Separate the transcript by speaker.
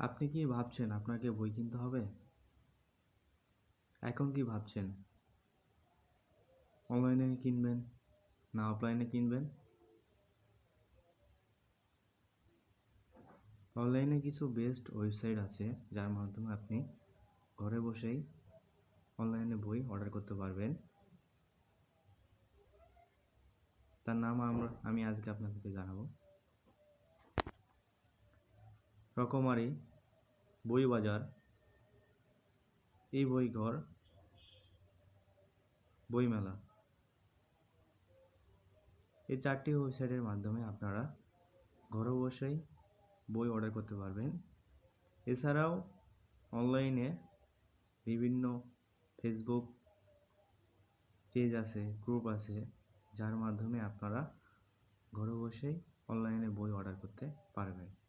Speaker 1: আপনি কি ভাবছেন আপনাকে বই কিনতে হবে? এখন কি ভাবছেন? অনলাইনে কিনবেন না অফলাইনে কিনবেন? অনলাইনে কিছু বেস্ট ওয়েবসাইট আছে যার মাধ্যমে আপনি ঘরে বসেই অনলাইনে বই অর্ডার করতে পারবেন। তার নাম আমি আজকে আপনাদেরকে জানাবো। রকমারি, বইবাজার, ই-বইঘর, বইমেলা। এই 4টি ওয়েবসাইটের মাধ্যমে আপনারা ঘরে বসেই বই অর্ডার করতে পারবেন। এছাড়াও অনলাইনে বিভিন্ন ফেসবুক পেজ আছে, গ্রুপ আছে, যার মাধ্যমে আপনারা ঘরে বসেই অনলাইনে বই অর্ডার করতে পারবেন।